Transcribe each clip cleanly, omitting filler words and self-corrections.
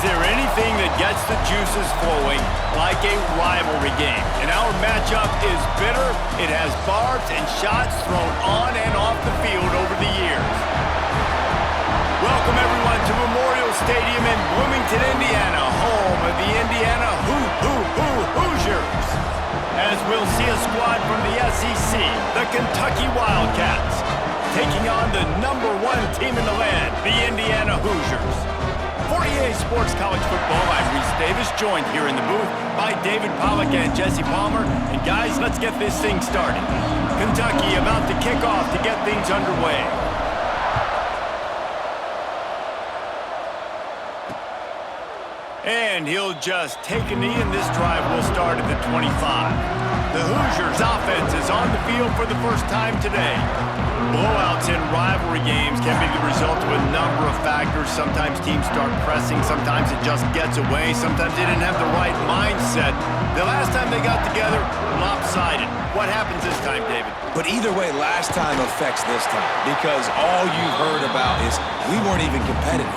there anything that gets the juices flowing like a rivalry game? And our matchup is bitter. It has barbs and shots thrown on and off the field over the years. Welcome, everyone, to Memorial Stadium in Bloomington, Indiana, home of the Indiana Hoosiers. As we'll see a squad from the SEC, the Kentucky Wildcats, taking on the #1 team in the land, the Indiana Hoosiers. For EA Sports College Football, I'm Reese Davis, joined here in the booth by David Pollack and Jesse Palmer. And guys, let's get this thing started. Kentucky about to kick off to get things underway. And he'll just take a knee, and this drive will start at the 25. The Hoosiers' offense is on the field for the first time today. Blowouts in rivalry games can be the result of a number of factors. Sometimes teams start pressing. Sometimes it just gets away. Sometimes they didn't have the right mindset. The last time they got together, lopsided. What happens this time, David? But either way, last time affects this time because all you've heard about is we weren't even competitive.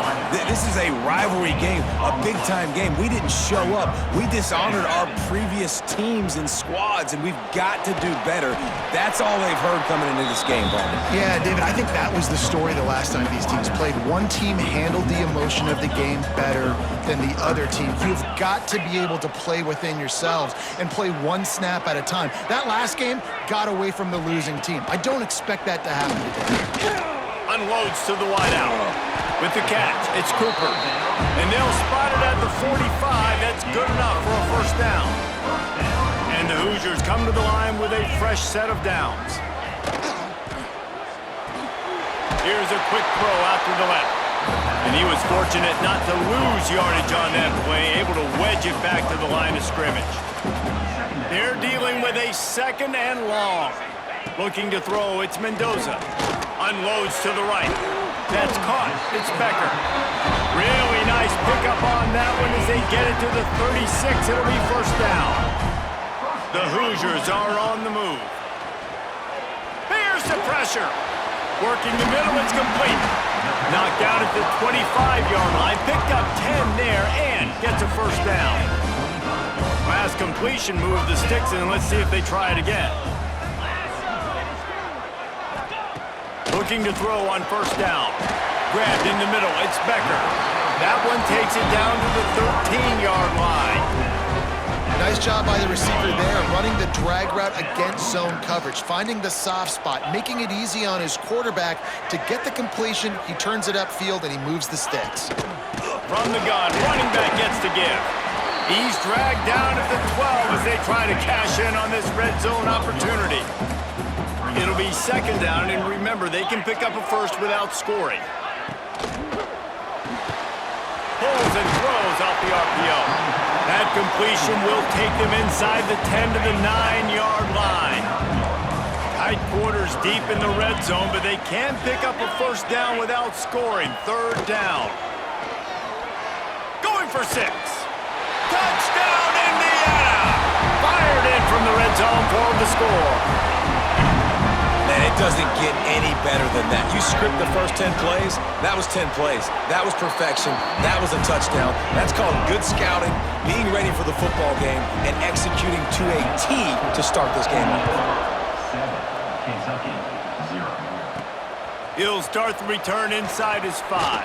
This is a rivalry game, a big-time game. We didn't show up. We dishonored our previous teams and squads, and we've got to do better. That's all they've heard coming into this game, Brandon. Yeah, David, I think that was the story the last time these teams played. One team handled the emotion of the game better than the other team. You've got to be able to play within yourselves and play one snap at a time. That last game got away from the losing team. I don't expect that to happen today. Unloads to the wideout. With the catch, it's Cooper. And they'll spot it at the 45. That's good enough for a first down. And the Hoosiers come to the line with a fresh set of downs. Here's a quick throw out to the left. And he was fortunate not to lose yardage on that play, able to wedge it back to the line of scrimmage. They're dealing with a second and long. Looking to throw, it's Mendoza. Unloads to the right. That's caught. It's Becker. Really nice pickup on that one as they get it to the 36. It'll be first down. The Hoosiers are on the move. Here's the pressure. Working the middle, it's complete. Knocked down at the 25-yard line. Picked up 10 there and gets a first down. Last completion moved the sticks, and let's see if they try it again. Looking to throw on first down. Grabbed in the middle, it's Becker. That one takes it down to the 13-yard line. Nice job by the receiver there, running the drag route against zone coverage, finding the soft spot, making it easy on his quarterback to get the completion. He turns it upfield, and he moves the sticks. From the gun, running back gets to give. He's dragged down at the 12 as they try to cash in on this red zone opportunity. It'll be second down, and remember, they can pick up a first without scoring. Pulls and throws off the RPO. That completion will take them inside the 10 to the 9-yard line. Tight quarters deep in the red zone, but they can pick up a first down without scoring. Third down. Going for 6. Touchdown, Indiana! Fired in from the red zone for the score. Man, it doesn't get any better than that. You script the first 10 plays, that was 10 plays. That was perfection. That was a touchdown. That's called good scouting, being ready for the football game, and executing to a T to start this game off. He'll start the return inside his 5.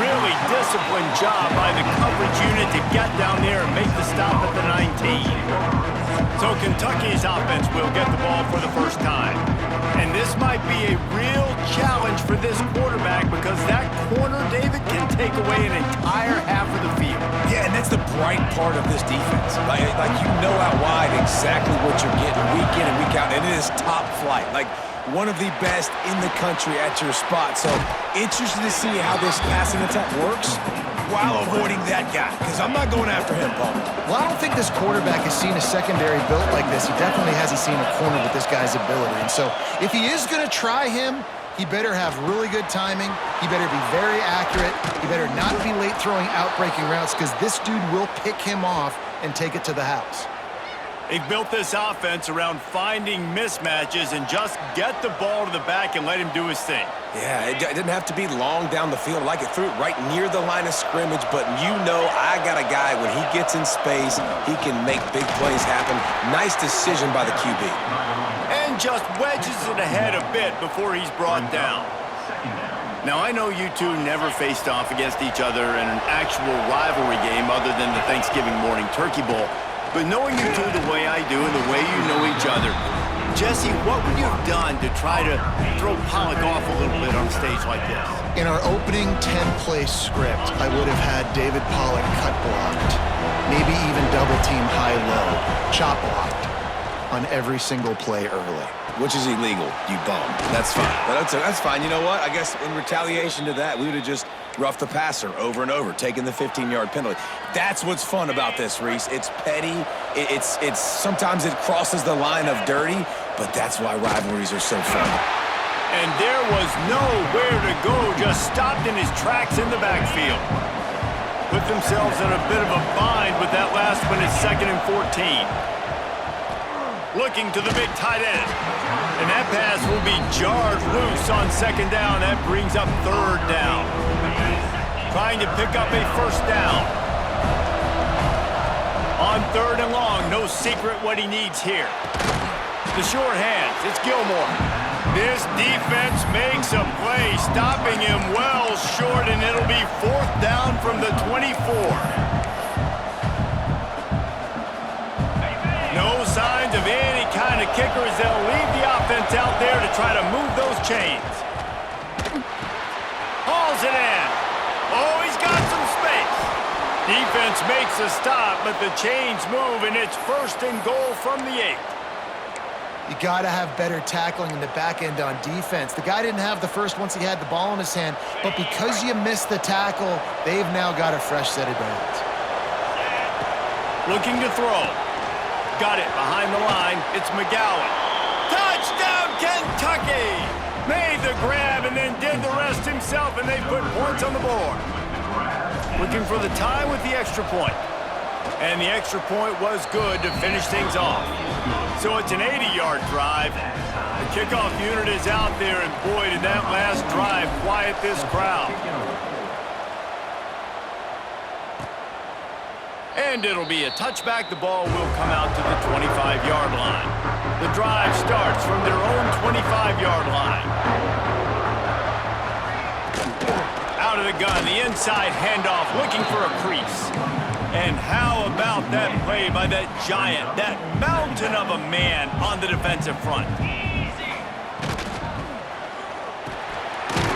Really disciplined job by the coverage unit to get down there and make the stop at the 19. So Kentucky's offense will get the ball for the first time. And this might be a real challenge for this quarterback because that corner, David, can take away an entire half of the field. Yeah, and that's the bright part of this defense. Like you know out wide exactly what you're getting week in and week out, and it is top flight. Like one of the best in the country at your spot. So interested to see how this passing attack works while avoiding that guy, because I'm not going after him, Paul. Well, I don't think this quarterback has seen a secondary built like this. He definitely hasn't seen a corner with this guy's ability. And so if he is going to try him, he better have really good timing. He better be very accurate. He better not be late throwing out-breaking routes because this dude will pick him off and take it to the house. They've built this offense around finding mismatches and just get the ball to the back and let him do his thing. Yeah, it didn't have to be long down the field. Like it threw it right near the line of scrimmage, but you know I got a guy, when he gets in space, he can make big plays happen. Nice decision by the QB. And just wedges it ahead a bit before he's brought down. Now, I know you two never faced off against each other in an actual rivalry game other than the Thanksgiving morning turkey bowl. But knowing you two the way I do and the way you know each other, Jesse, what would you have done to try to throw Pollock off a little bit on a stage like this? In our opening 10-play script, I would have had David Pollock cut blocked, maybe even double-team high-low, chop blocked on every single play early. Which is illegal, you bum. That's fine. But that's fine. You know what? I guess in retaliation to that, we would have just roughed the passer over and over, taking the 15-yard penalty. That's what's fun about this, Reese. It's petty. It's sometimes it crosses the line of dirty, but that's why rivalries are so fun. And there was nowhere to go, just stopped in his tracks in the backfield. Put themselves in a bit of a bind with that last one at 2nd and 14. Looking to the big tight end. And that pass will be jarred loose on 2nd down. That brings up 3rd down. Trying to pick up a 1st down. On 3rd and long, no secret what he needs here. The short hands, it's Gilmore. This defense makes a play, stopping him well short, and it'll be 4th down from the 24. No signs of any kind of kickers. They'll leave the offense out there to try to move those chains. Hauls it in. Oh, he's got some space. Defense makes a stop, but the chains move, and it's 1st and goal from the 8. You got to have better tackling in the back end on defense. The guy didn't have the first once he had the ball in his hand, but because you missed the tackle, they've now got a fresh set of downs. Looking to throw. Got it behind the line. It's McGowan. Touchdown, Kentucky! Made the grab and then did the rest himself, and they put points on the board. Looking for the tie with the extra point. And the extra point was good to finish things off. So it's an 80-yard drive. The kickoff unit is out there, and boy, did that last drive quiet this crowd. And it'll be a touchback. The ball will come out to the 25-yard line. The drive starts from their own 25-yard line. Out of the gun, the inside handoff, looking for a crease. And how about that play by that giant, that mountain of a man on the defensive front?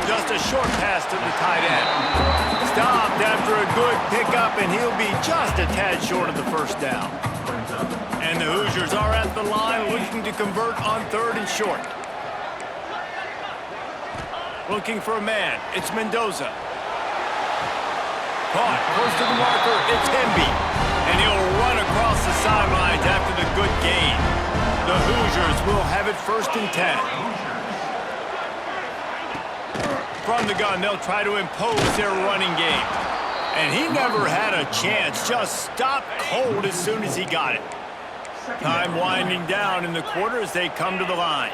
Just a short pass to the tight end. Stopped after a good pickup, and he'll be just a tad short of the 1st down. And the Hoosiers are at the line looking to convert on 3rd and short. Looking for a man. It's Mendoza. Caught, close to the marker, it's Hemby. And he'll run across the sidelines after the good gain. The Hoosiers will have it 1st and 10. From the gun, they'll try to impose their running game. And he never had a chance, just stopped cold as soon as he got it. Time winding down in the quarter as they come to the line.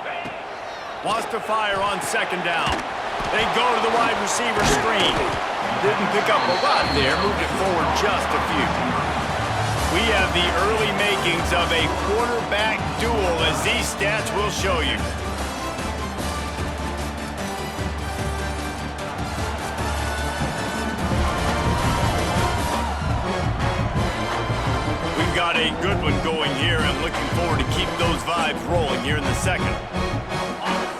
Wants to fire on 2nd down. They go to the wide receiver screen. Didn't pick up a lot there, moved it forward just a few. We have the early makings of a quarterback duel, as these stats will show you. We've got a good one going here, and looking forward to keep those vibes rolling here in the 2nd.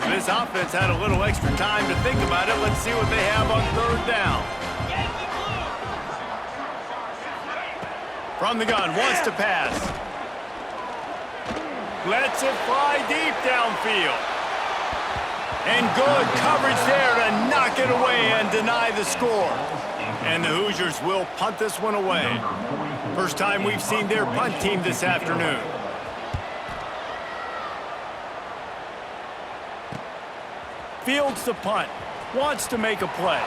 This offense had a little extra time to think about it. Let's see what they have on 3rd down. From the gun, wants to pass. Lets it fly deep downfield. And good coverage there to knock it away and deny the score. And the Hoosiers will punt this one away. First time we've seen their punt team this afternoon. Fields the punt. Wants to make a play.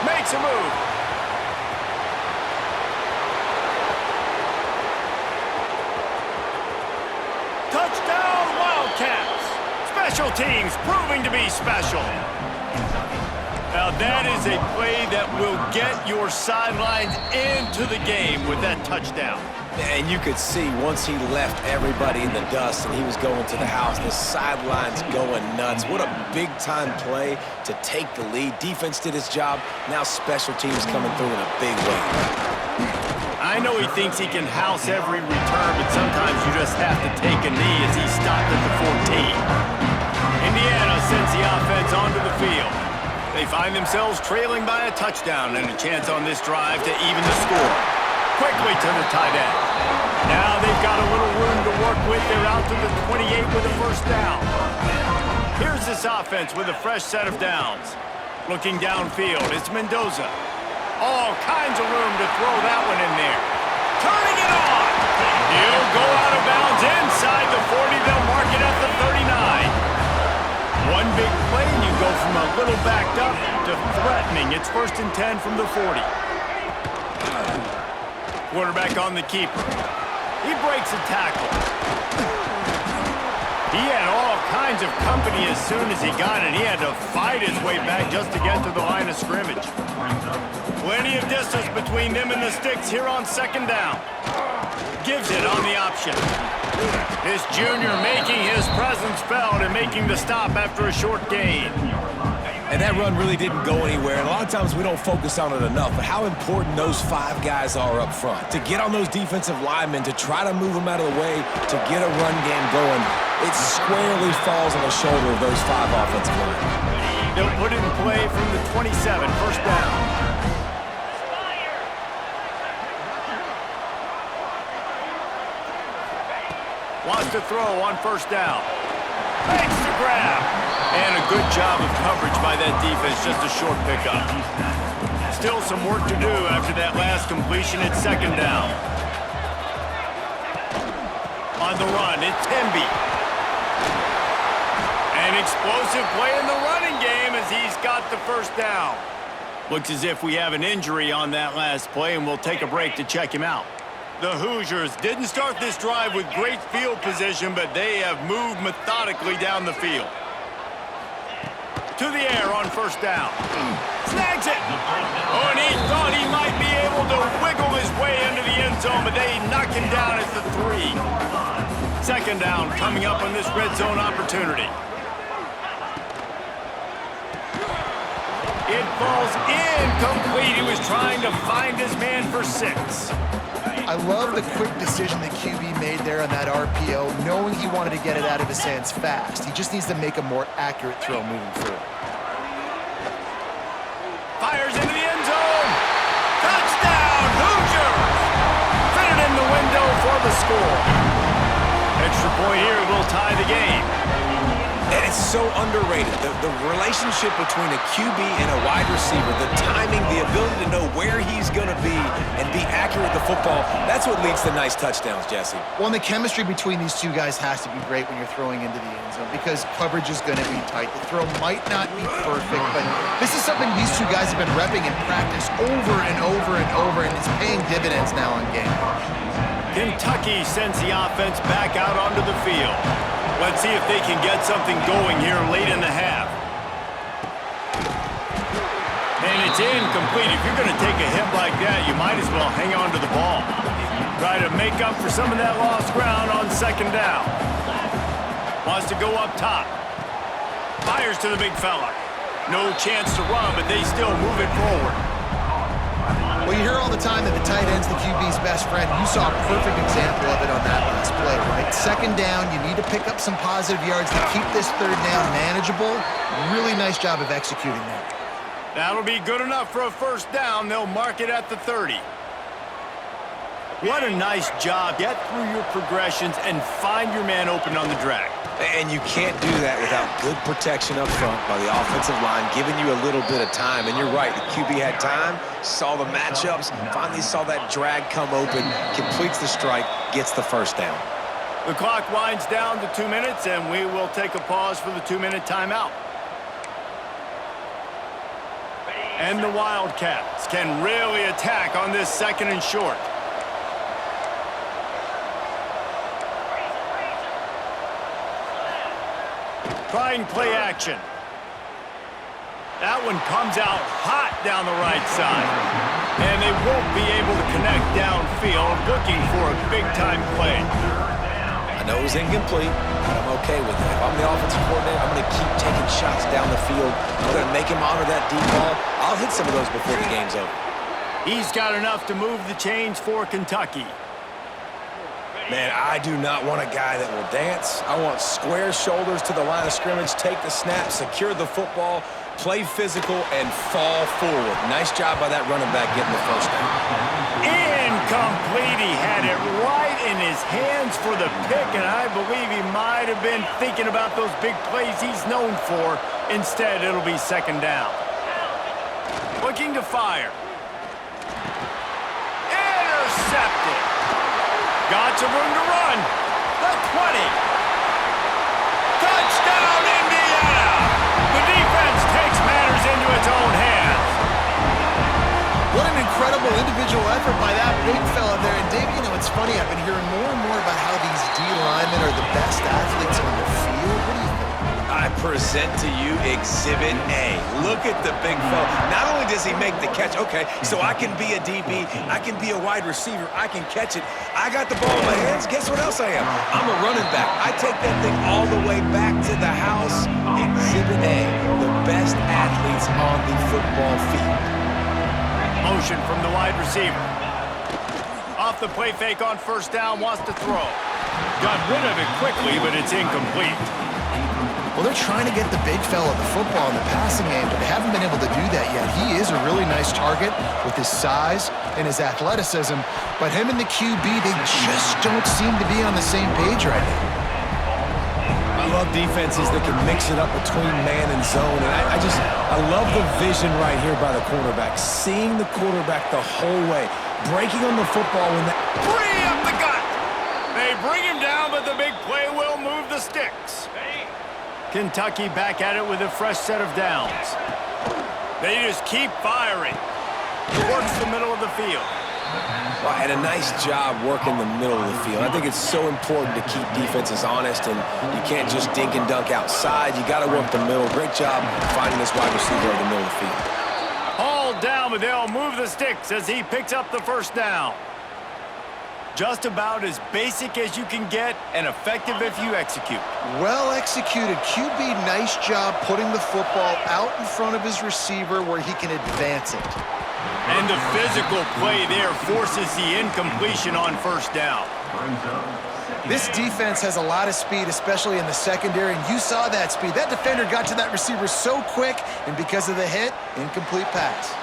Makes a move. Wildcats. Special teams proving to be special. Now that is a play that will get your sidelines into the game with that touchdown. And you could see once he left everybody in the dust and he was going to the house, the sidelines going nuts. What a big-time play to take the lead. Defense did its job. Now special teams coming through in a big way. I know he thinks he can house every return, but sometimes you just have to take a knee as he stopped at the 14. Indiana sends the offense onto the field. They find themselves trailing by a touchdown and a chance on this drive to even the score. Quickly to the tight end. Now they've got a little room to work with. They're out to the 28 with a first down. Here's this offense with a fresh set of downs. Looking downfield, it's Mendoza. All kinds of room to throw that one in there. Turning it on. He'll go out of bounds inside the 40. They'll mark it at the 39. One big play, and you go from a little backed up to threatening. It's 1st and 10 from the 40. Quarterback on the keeper. He breaks a tackle. He had all kinds of company as soon as he got it. He had to fight his way back just to get to the line of scrimmage. Plenty of distance between them and the sticks here on 2nd down. Gives it on the option. This junior making his presence felt and making the stop after a short gain. And that run really didn't go anywhere. And a lot of times we don't focus on it enough, but how important those 5 guys are up front. To get on those defensive linemen, to try to move them out of the way, to get a run game going, it squarely falls on the shoulder of those 5 offensive linemen. They'll put it in play from the 27, 1st down. Wants to throw on 1st down. Makes the grab. And a good job of coverage by that defense, just a short pickup. Still some work to do after that last completion at 2nd down. On the run, it's Temby. An explosive play in the running game as he's got the 1st down. Looks as if we have an injury on that last play, and we'll take a break to check him out. The Hoosiers didn't start this drive with great field position, but they have moved methodically down the field. To the air on 1st down. Snags it. Oh, and he thought he might be able to wiggle his way into the end zone, but they knock him down at the 3. 2nd down coming up on this red zone opportunity. It falls incomplete. He was trying to find his man for 6. I love the quick decision that QB made there on that RPO, knowing he wanted to get it out of his hands fast. He just needs to make a more accurate throw moving forward. Fires into the end zone. Touchdown, Hoosiers! Fit it in the window for the score. Extra point here will tie the game. And it's so underrated. The relationship between a QB and a wide receiver, the timing, the ability to know where he's going to be and be accurate with the football, that's what leads to nice touchdowns, Jesse. Well, and the chemistry between these 2 guys has to be great when you're throwing into the end zone because coverage is going to be tight. The throw might not be perfect, but this is something these 2 guys have been repping in practice over and over and over, and it's paying dividends now on game. Kentucky sends the offense back out onto the field. Let's see if they can get something going here late in the half. And it's incomplete. If you're going to take a hit like that, you might as well hang on to the ball. Try to make up for some of that lost ground on 2nd down. Wants to go up top. Fires to the big fella. No chance to run, but they still move it forward. Well, you hear all the time that the tight end's the QB's best friend. You saw a perfect example of it on that last play, right? 2nd down, you need to pick up some positive yards to keep this 3rd down manageable. Really nice job of executing that. That'll be good enough for a 1st down. They'll mark it at the 30. What a nice job. Get through your progressions and find your man open on the drag. And you can't do that without good protection up front by the offensive line, giving you a little bit of time. And you're right, the QB had time, saw the matchups, finally saw that drag come open, completes the strike, gets the 1st down. The clock winds down to 2 minutes, and we will take a pause for the 2-minute timeout. And the Wildcats can really attack on this 2nd and short. Trying play action. That one comes out hot down the right side. And they won't be able to connect downfield, looking for a big-time play. I know it was incomplete, but I'm okay with it. If I'm the offensive coordinator, I'm going to keep taking shots down the field. I'm going to make him honor that deep ball. I'll hit some of those before the game's over. He's got enough to move the chains for Kentucky. Man, I do not want a guy that will dance. I want square shoulders to the line of scrimmage, take the snap, secure the football, play physical, and fall forward. Nice job by that running back getting the first down. Incomplete. He had it right in his hands for the pick, and I believe he might have been thinking about those big plays he's known for. Instead, it'll be second down. Looking to fire. Intercepted. Got some room to run. The 20. Touchdown, Indiana! The defense takes matters into its own hands. What an incredible individual effort by that big fella there. And Dave, you know, it's funny, I've been hearing more and more about how these D linemen are the best athletes on the field. What do you think? I present to you Exhibit A. Look at the big fella. Not only does he make the catch, okay, so I can be a DB, I can be a wide receiver, I can catch it. I got the ball in my hands. Guess what else I am? I'm a running back. I take that thing all the way back to the house. Exhibit A, the best athletes on the football field. Motion from the wide receiver. Off the play fake on first down, wants to throw. Got rid of it quickly, but it's incomplete. Well, they're trying to get the big fella the football in the passing game, but they haven't been able to do that yet. He is a really nice target with his size and his athleticism, but him and the QB, they just don't seem to be on the same page right now. I love defenses that can mix it up between man and zone, and I love the vision right here by the quarterback, seeing the quarterback the whole way, breaking on the football when that... Free up the gut! They bring him down, but the big play will move the sticks. Kentucky back at it with a fresh set of downs. They just keep firing. Works the middle of the field. Well, and a nice job working the middle of the field. I think it's so important to keep defenses honest, and you can't just dink and dunk outside. You got to work the middle. Great job finding this wide receiver in the middle of the field. All down, but they'll move the sticks as he picks up the first down. Just about as basic as you can get and effective if you execute. Well executed. QB, nice job putting the football out in front of his receiver where he can advance it. And the physical play there forces the incompletion on first down. This defense has a lot of speed, especially in the secondary, and you saw that speed. That defender got to that receiver so quick, and because of the hit, incomplete pass.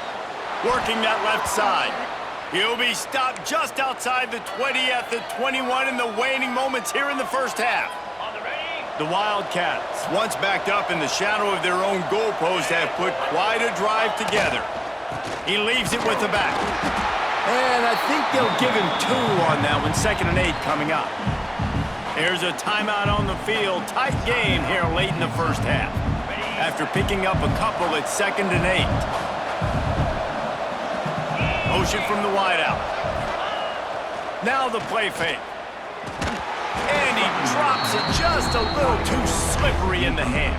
Working that left side. He'll be stopped just outside the 20 at the 21 in the waning moments here in the first half. The Wildcats, once backed up in the shadow of their own goalpost, have put quite a drive together. He leaves it with the back. And I think they'll give him 2 on that one, 2nd and 8 coming up. There's a timeout on the field. Tight game here late in the first half. After picking up a couple, it's 2nd and 8. Motion from the wideout. Now the play fake. And he drops it just a little too slippery in the hands.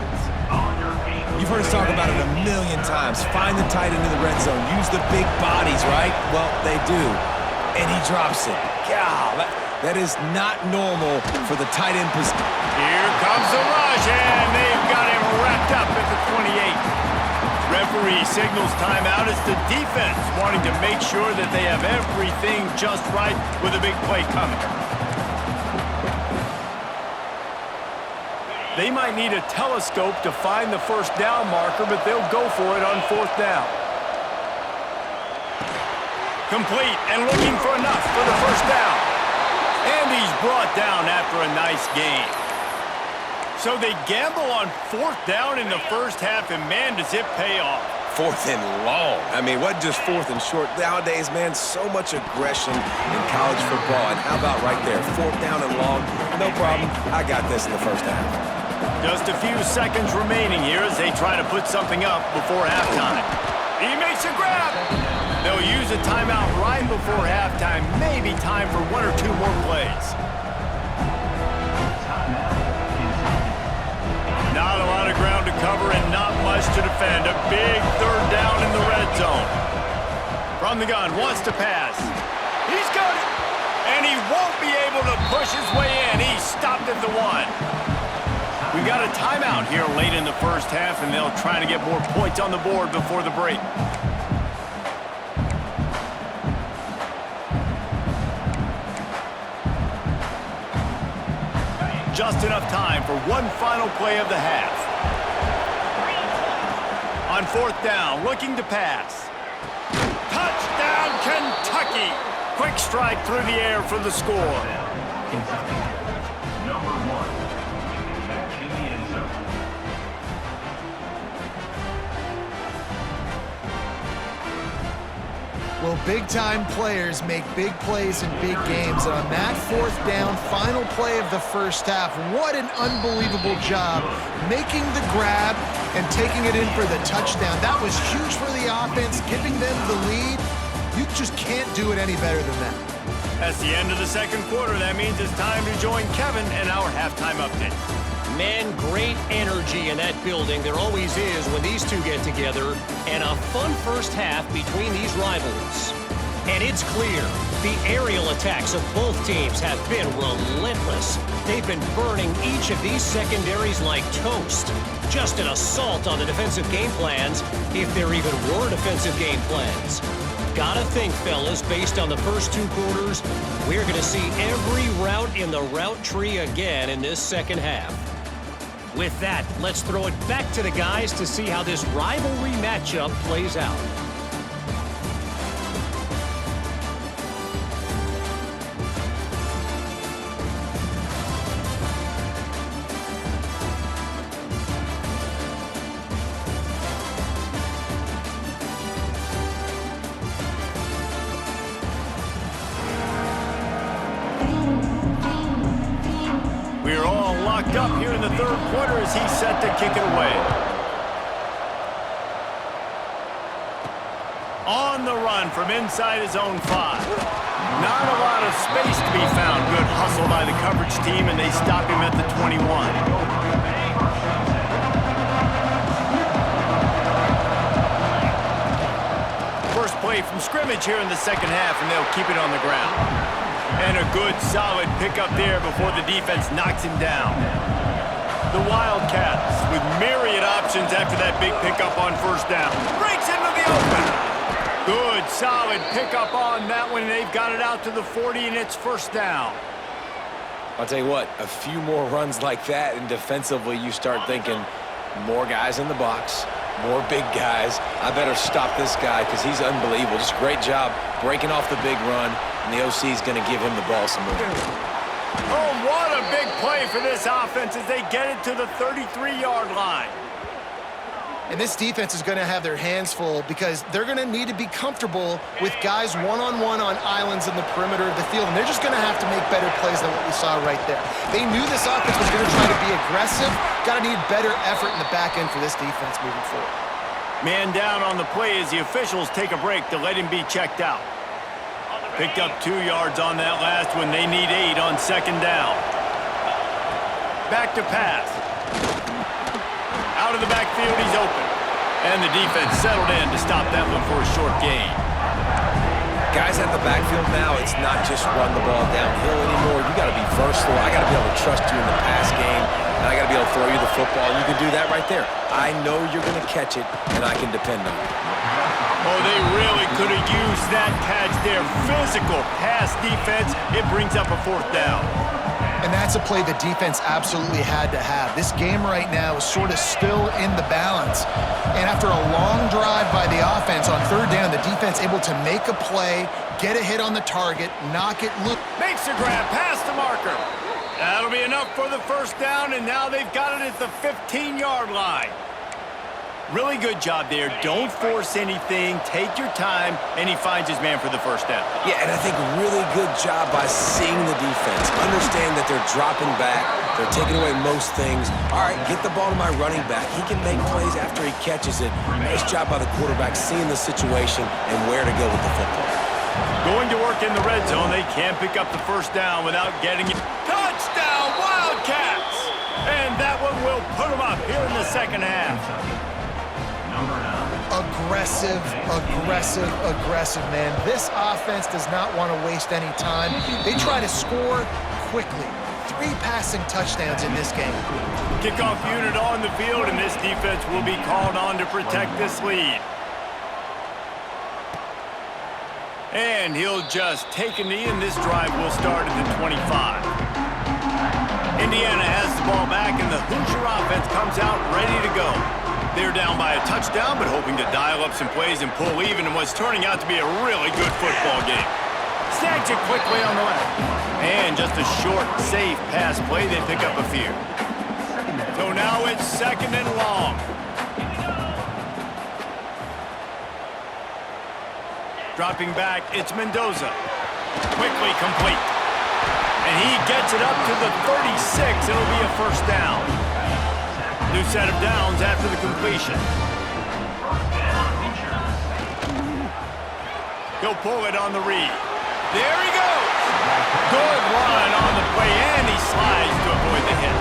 You've heard us talk about it a million times. Find the tight end in the red zone. Use the big bodies, right? Well, they do. And he drops it. God, that is not normal for the tight end position. Here comes the rush, and they've got him wrapped up at the 28. Referee signals timeout. It's the defense wanting to make sure that they have everything just right with a big play coming. They might need a telescope to find the first down marker, but they'll go for it on 4th down. Complete and looking for enough for the first down. And he's brought down after a nice gain. So they gamble on 4th down in the first half, and man, does it pay off. 4th and long. I mean, what just 4th and short? Nowadays, man, so much aggression in college football. And how about right there? 4th down and long, no problem. I got this in the first half. Just a few seconds remaining here as they try to put something up before halftime. He makes a grab. They'll use a timeout right before halftime. Maybe time for 1 or 2 more plays. cover and not much to defend. A big third down in the red zone. From the gun, wants to pass. He's got it. And he won't be able to push his way in. He's stopped at the 1. We've got a timeout here late in the first half, and they'll try to get more points on the board before the break. Just enough time for one final play of the half. On fourth down, looking to pass. Touchdown, Kentucky! Quick strike through the air for the score. Well, big-time players make big plays in big games. And on that fourth down, final play of the first half, what an unbelievable job making the grab and taking it in for the touchdown. That was huge for the offense, giving them the lead. You just can't do it any better than that. That's the end of the second quarter. That means it's time to join Kevin and our halftime update. Man, great energy in that building. There always is when these two get together. And a fun first half between these rivals. And it's clear, the aerial attacks of both teams have been relentless. They've been burning each of these secondaries like toast. Just an assault on the defensive game plans, if there even were defensive game plans. Gotta think, fellas, based on the first two quarters, we're gonna see every route in the route tree again in this second half. With that, let's throw it back to the guys to see how this rivalry matchup plays out. We're all locked up here in the third quarter as he's set to kick it away. On the run from inside his own 5. Not a lot of space to be found. Good hustle by the coverage team, and they stop him at the 21. First play from scrimmage here in the second half, and they'll keep it on the ground. And a good, solid pickup there before the defense knocks him down. The Wildcats with myriad options after that big pickup on first down. Breaks into the open. Good, solid pickup on that one. They've got it out to the 40, and it's first down. I'll tell you what, a few more runs like that, and defensively you start thinking more guys in the box, more big guys. I better stop this guy because he's unbelievable. Just great job breaking off the big run, and the OC is going to give him the ball some more. Oh, what a big play for this offense as they get it to the 33-yard line. And this defense is going to have their hands full because they're going to need to be comfortable with guys one-on-one on islands in the perimeter of the field, and they're just going to have to make better plays than what we saw right there. They knew this offense was going to try to be aggressive. Got to need better effort in the back end for this defense moving forward. Man down on the play as the officials take a break to let him be checked out. Picked up 2 yards on that last one. They need 8 on second down. Back to pass. Out of the backfield, he's open. And the defense settled in to stop that one for a short gain. Guys at the backfield now, it's not just run the ball downhill anymore. You got to be versatile. I got to be able to trust you in the pass game, and I got to be able to throw you the football. And you can do that right there. I know you're going to catch it, and I can depend on it. Oh, they really could have used that catch there. Physical pass defense. It brings up a fourth down. And that's a play the defense absolutely had to have. This game right now is sort of still in the balance. And after a long drive by the offense on third down, the defense able to make a play, get a hit on the target, knock it loose. Makes the grab, past the marker. That'll be enough for the first down, and now they've got it at the 15-yard line. Really good job there. Don't force anything. Take your time, and he finds his man for the first down. Yeah, and I think really good job by seeing the defense. Understand that they're dropping back. They're taking away most things. All right, get the ball to my running back. He can make plays after he catches it. Nice job by the quarterback seeing the situation and where to go with the football. Going to work in the red zone. They can't pick up the first down without getting it. Touchdown, Wildcats! And that one will put them up here in the second half. Aggressive, aggressive, aggressive, man. This offense does not want to waste any time. They try to score quickly. 3 passing touchdowns in this game. Kickoff unit on the field, and this defense will be called on to protect this lead. And he'll just take a knee, and this drive will start at the 25. Indiana has the ball back, and the Hoosier offense comes out ready to go. They're down by a touchdown, but hoping to dial up some plays and pull even in what's turning out to be a really good football game. Snags it quickly on the left. And just a short, safe pass play. They pick up a few. So now it's second and long. Dropping back, it's Mendoza. Quickly complete. And he gets it up to the 36. It'll be a first down. New set of downs after the completion. He'll pull it on the read. There he goes. Good run on the play, and he slides to avoid the hit.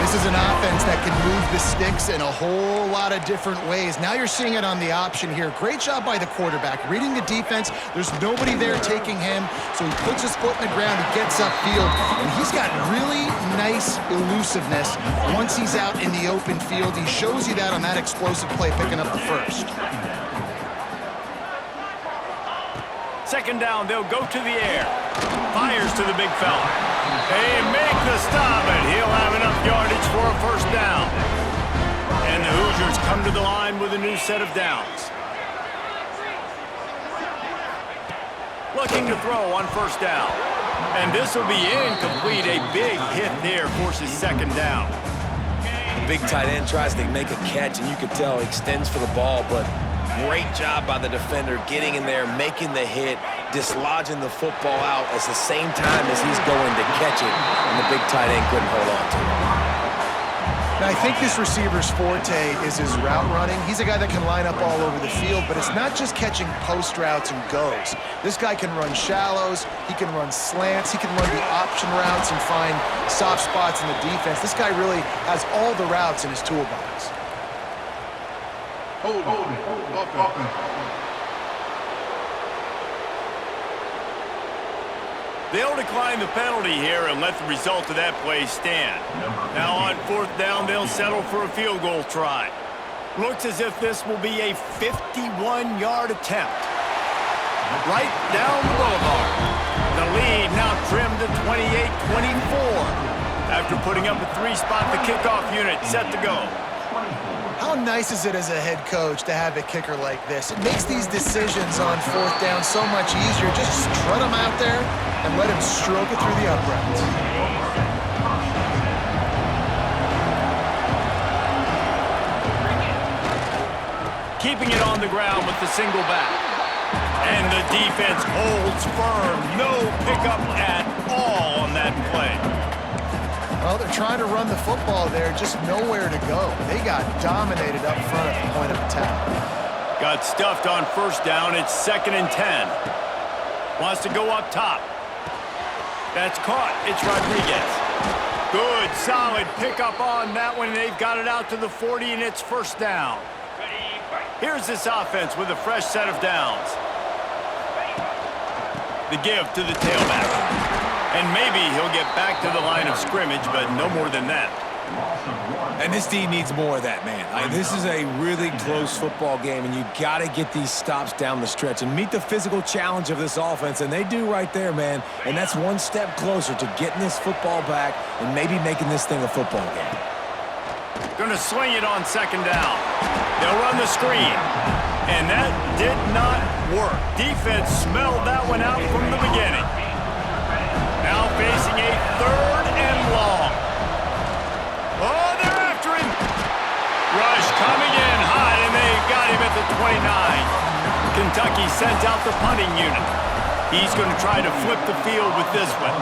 This is an offense that can move the sticks in a whole lot of different ways. Now you're seeing it on the option here. Great job by the quarterback. Reading the defense, there's nobody there taking him, so he puts his foot in the ground, he gets upfield, and he's got really nice elusiveness once he's out in the open field. He shows you that on that explosive play, picking up the first. Second down, they'll go to the air. Fires to the big fella. They make the stop, and he'll have enough yardage for a first down. And the Hoosiers come to the line with a new set of downs. Looking to throw on first down. And this will be incomplete. A big hit there forces second down. The big tight end tries to make a catch, and you can tell he extends for the ball, but great job by the defender getting in there, making the hit, dislodging the football out at the same time as he's going to catch it, and the big tight end couldn't hold on to it. Now, I think this receiver's forte is his route running. He's a guy that can line up all over the field, but it's not just catching post routes and goes. This guy can run shallows, he can run slants, he can run the option routes and find soft spots in the defense. This guy really has all the routes in his toolbox. Hold it. They'll decline the penalty here and let the result of that play stand. Now on fourth down, they'll settle for a field goal try. Looks as if this will be a 51-yard attempt. Right down the boulevard. The lead now trimmed to 28-24. After putting up a 3-spot, the kickoff unit set to go. How nice is it as a head coach to have a kicker like this? It makes these decisions on fourth down so much easier. Just strut him out there and let him stroke it through the uprights. Keeping it on the ground with the single back. And the defense holds firm. No pickup at all on that play. Well, they're trying to run the football there, just nowhere to go. They got dominated up front at the point of attack. Got stuffed on first down. It's 2nd and 10. Wants to go up top. That's caught. It's Rodriguez. Good, solid pickup on that one. They've got it out to the 40, and it's first down. Here's this offense with a fresh set of downs. The give to the tailback. And maybe he'll get back to the line of scrimmage, but no more than that. And this D needs more of that, man. This is a really close football game, and you got to get these stops down the stretch and meet the physical challenge of this offense, and they do right there, man. And that's one step closer to getting this football back and maybe making this thing a football game. Gonna swing it on second down. They'll run the screen. And that did not work. Defense smelled that one out from the beginning. Now facing a 3rd and long. Oh, they're after him. Rush coming in hot, and they got him at the 29. Kentucky sends out the punting unit. He's going to try to flip the field with this one.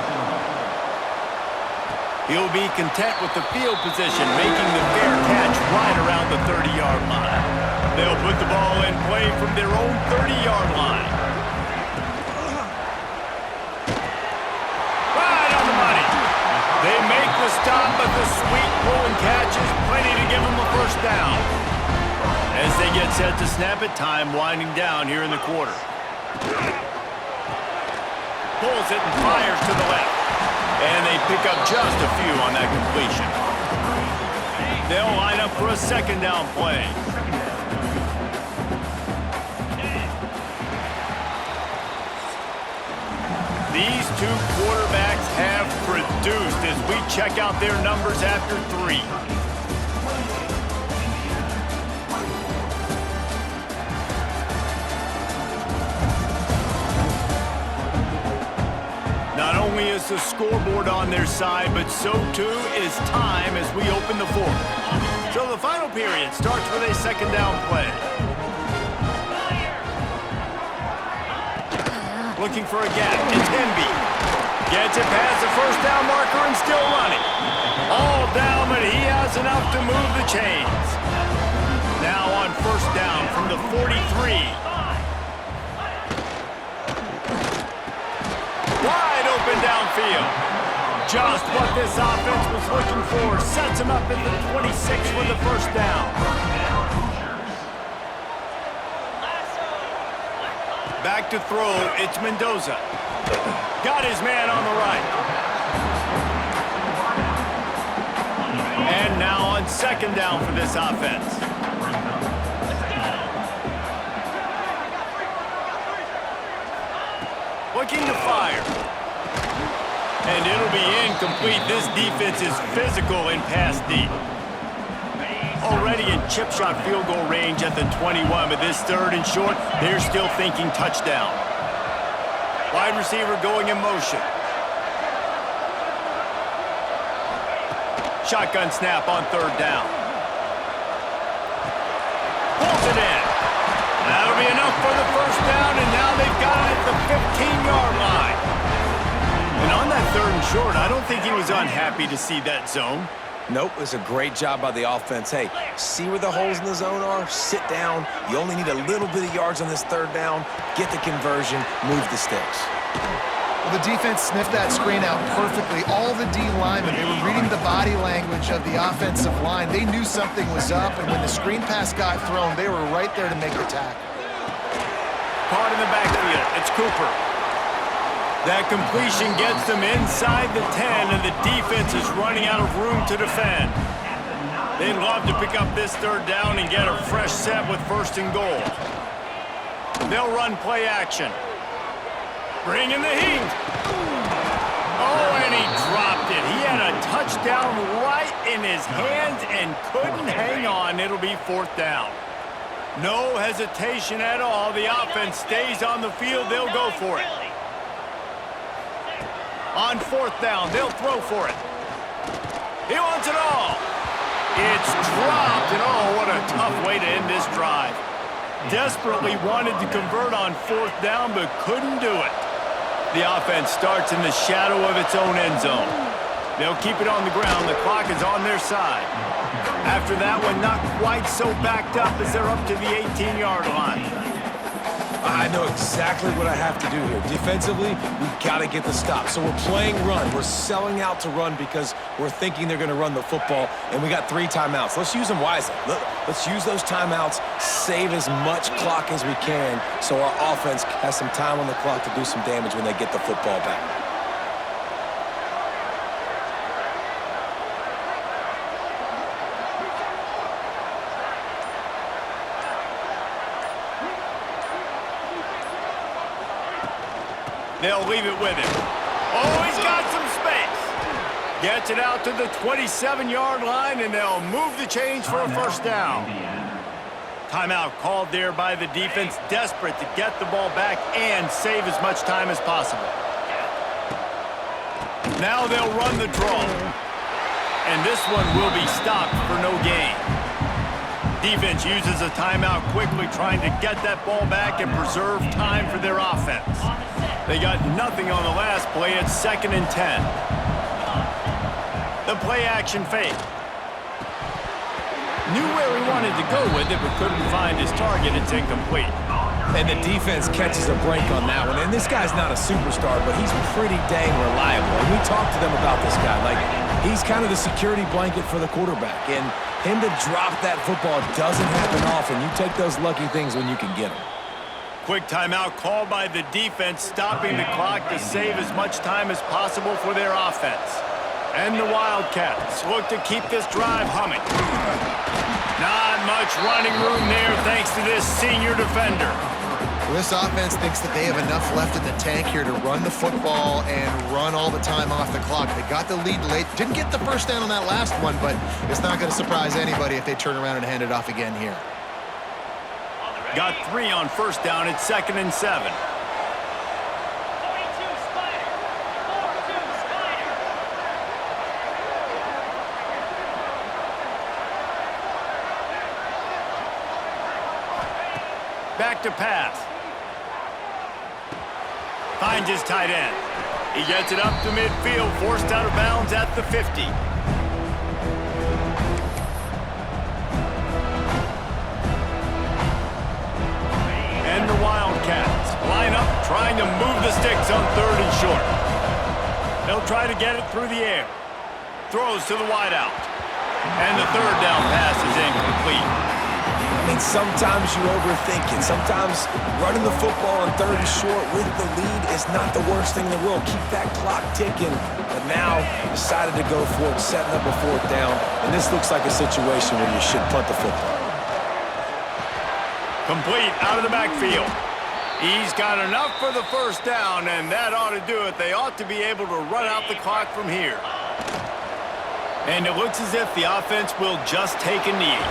He'll be content with the field position, making the fair catch right around the 30-yard line. They'll put the ball in play from their own 30-yard line. Right on the money. They make the stop, but the sweet rolling catch is plenty to give them a first down. As they get set to snap it, time winding down here in the quarter. Pulls it and fires to the left. And they pick up just a few on that completion. They'll line up for a second down play. These two quarterbacks have produced as we check out their numbers after 3. Not only is the scoreboard on their side, but so too is time as we open the fourth. So the final period starts with a second down play. Looking for a gap. It's Hemby. Gets it past the first down marker and still running. All down, but he has enough to move the chains. Now on first down from the 43. Wide open downfield. Just what this offense was looking for. Sets him up at the 26 for the first down. Back to throw, it's Mendoza. Got his man on the right. And now on second down for this offense. Looking to fire. And it'll be incomplete. This defense is physical in pass deep. Already in chip shot field goal range at the 21, but this third and short, they're still thinking touchdown. Wide receiver going in motion. Shotgun snap on third down. Pulls it in. That'll be enough for the first down, and now they've got it at the 15-yard line. And on that third and short, I don't think he was unhappy to see that zone. Nope, it's a great job by the offense. Hey, see where the holes in the zone are? Sit down. You only need a little bit of yards on this third down. Get the conversion. Move the sticks. Well, the defense sniffed that screen out perfectly. All the D linemen, they were reading the body language of the offensive line. They knew something was up, and when the screen pass got thrown, they were right there to make the tackle. Caught in the backfield. It's Cooper. That completion gets them inside the 10, and the defense is running out of room to defend. They'd love to pick up this third down and get a fresh set with first and goal. They'll run play action. Bring in the heat. Oh, and he dropped it. He had a touchdown right in his hands and couldn't hang on. It'll be fourth down. No hesitation at all. The offense stays on the field. They'll go for it. On fourth down, they'll throw for it. He wants it all. It's dropped, and oh, what a tough way to end this drive. Desperately wanted to convert on fourth down, but couldn't do it. The offense starts in the shadow of its own end zone. They'll keep it on the ground. The clock is on their side. After that one, not quite so backed up as they're up to the 18-yard line. I know exactly what I have to do here. Defensively, we've got to get the stop. So we're playing run. We're selling out to run because we're thinking they're going to run the football, and we got 3 timeouts. Let's use them wisely. Let's use those timeouts, save as much clock as we can so our offense has some time on the clock to do some damage when they get the football back. They'll leave it with him. Oh, he's got some space. Gets it out to the 27-yard line, and they'll move the chains for a first down. Timeout called there by the defense, desperate to get the ball back and save as much time as possible. Now they'll run the draw. And this one will be stopped for no gain. Defense uses a timeout quickly, trying to get that ball back and preserve time for their offense. They got nothing on the last play. It's 2nd and 10. The play action fake. Knew where he wanted to go with it, but couldn't find his target. It's incomplete. And the defense catches a break on that one. And this guy's not a superstar, but he's pretty dang reliable. And we talked to them about this guy. Like, he's kind of the security blanket for the quarterback. And him to drop that football doesn't happen often. You take those lucky things when you can get them. Quick timeout called by the defense, stopping the clock to save as much time as possible for their offense. And the Wildcats look to keep this drive humming. Not much running room there thanks to this senior defender. Well, this offense thinks that they have enough left in the tank here to run the football and run all the time off the clock. They got the lead late. Didn't get the first down on that last one, but it's not going to surprise anybody if they turn around and hand it off again here. Got 3 on first down. It's 2nd and 7. Back to pass. Finds his tight end. He gets it up to midfield, forced out of bounds at the 50. And the Wildcats line up, trying to move the sticks on 3rd and short. They'll try to get it through the air. Throws to the wideout. And the 3rd down pass is incomplete. I mean, sometimes you overthink it. Sometimes running the football on 3rd and short with the lead is not the worst thing in the world. Keep that clock ticking. But now decided to go for it, setting up a 4th down. And this looks like a situation where you should punt the football. Complete out of the backfield. He's got enough for the 1st down, and that ought to do it. They ought to be able to run out the clock from here. And it looks as if the offense will just take a knee.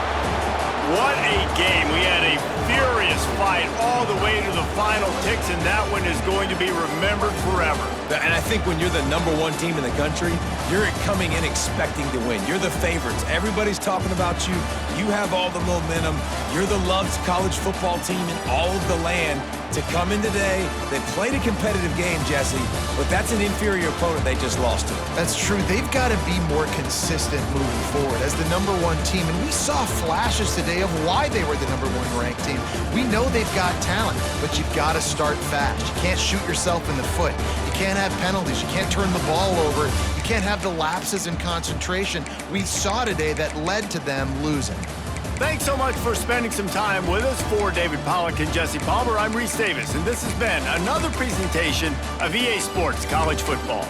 What a game. We had a furious fight all the way to the final ticks, and that one is going to be remembered forever. And I think when you're the #1 team in the country, you're coming in expecting to win. You're the favorites. Everybody's talking about you. You have all the momentum. You're the loved college football team in all of the land. To come in today, they played a competitive game, Jesse, but that's an inferior opponent they just lost to. That's true. They've got to be more consistent moving forward as the #1 team. And we saw flashes today of why they were the #1 ranked team. We know they've got talent, but you've got to start fast. You can't shoot yourself in the foot. You can't have penalties. You can't turn the ball over. You can't have the lapses in concentration we saw today that led to them losing. Thanks so much for spending some time with us. For David Pollack and Jesse Palmer, I'm Reese Davis, and this has been another presentation of EA Sports College Football.